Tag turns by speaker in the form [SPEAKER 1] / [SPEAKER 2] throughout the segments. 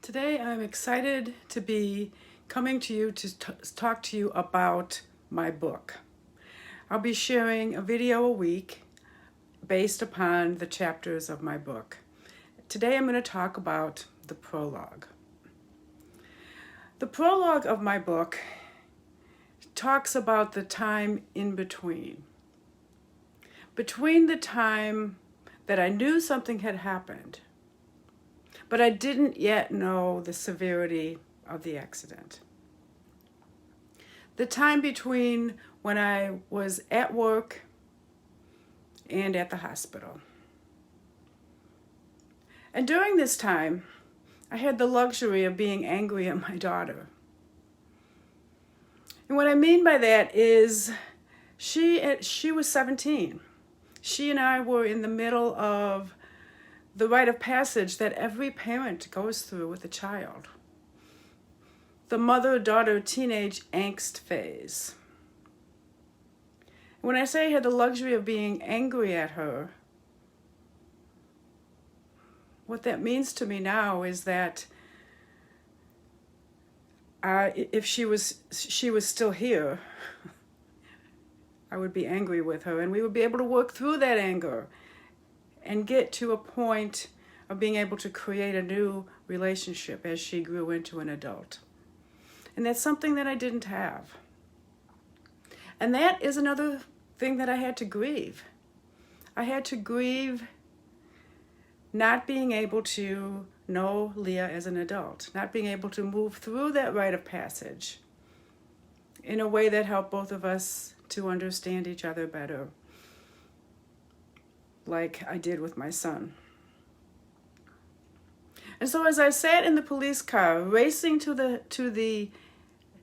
[SPEAKER 1] Today I'm excited to be coming to you to talk to you about my book. I'll be sharing a video a week based upon the chapters of my book. Today I'm going to talk about the prologue. The prologue of my book talks about the time in between. Between the time that I knew something had happened, but I didn't yet know the severity of the accident. The time between when I was at work and at the hospital. And during this time, I had the luxury of being angry at my daughter. And what I mean by that is she was 17. She and I were in the middle of the rite of passage that every parent goes through with a child. The mother-daughter teenage angst phase. When I say I had the luxury of being angry at her, what that means to me now is that if she was still here, I would be angry with her, and we would be able to work through that anger and get to a point of being able to create a new relationship as she grew into an adult. And that's something that I didn't have. And that is another thing that I had to grieve. I had to grieve not being able to know Leah as an adult, not being able to move through that rite of passage in a way that helped both of us to understand each other better, like I did with my son. And so as I sat in the police car, racing to the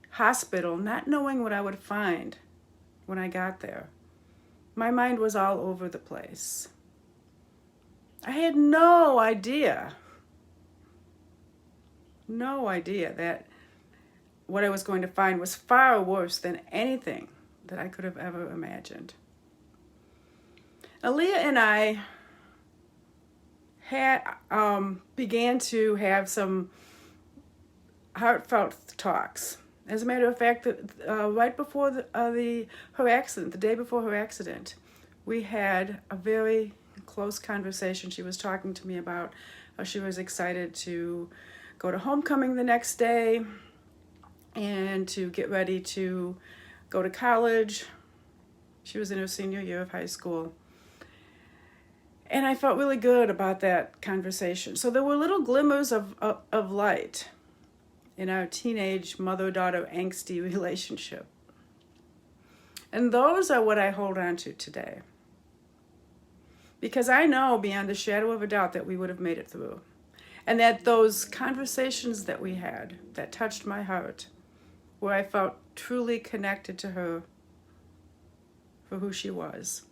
[SPEAKER 1] hospital, not knowing what I would find when I got there, my mind was all over the place. I had no idea that what I was going to find was far worse than anything that I could have ever imagined. Leah and I had began to have some heartfelt talks. As a matter of fact, right before her accident, the day before her accident, we had a very close conversation. She was talking to me about how she was excited to go to homecoming the next day and to get ready to go to college. She was in her senior year of high school. And I felt really good about that conversation. So there were little glimmers of light in our teenage mother-daughter angsty relationship. And those are what I hold on to today. Because I know beyond a shadow of a doubt that we would have made it through. And that those conversations that we had that touched my heart, where I felt truly connected to her for who she was,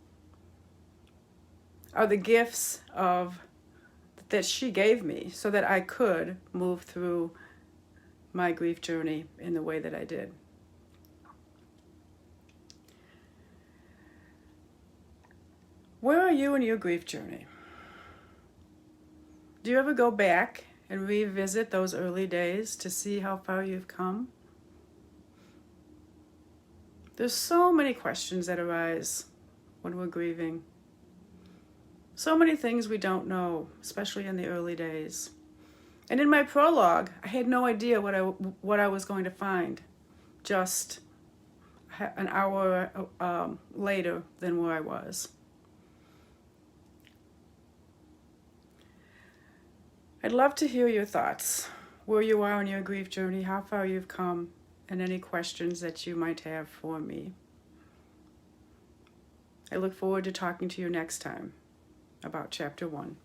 [SPEAKER 1] are the gifts that she gave me so that I could move through my grief journey in the way that I did. Where are you in your grief journey? Do you ever go back and revisit those early days to see how far you've come? There's so many questions that arise when we're grieving. So many things we don't know, especially in the early days. And in my prologue, I had no idea what I was going to find just an hour later than where I was. I'd love to hear your thoughts, where you are on your grief journey, how far you've come, and any questions that you might have for me. I look forward to talking to you next time about Chapter 1.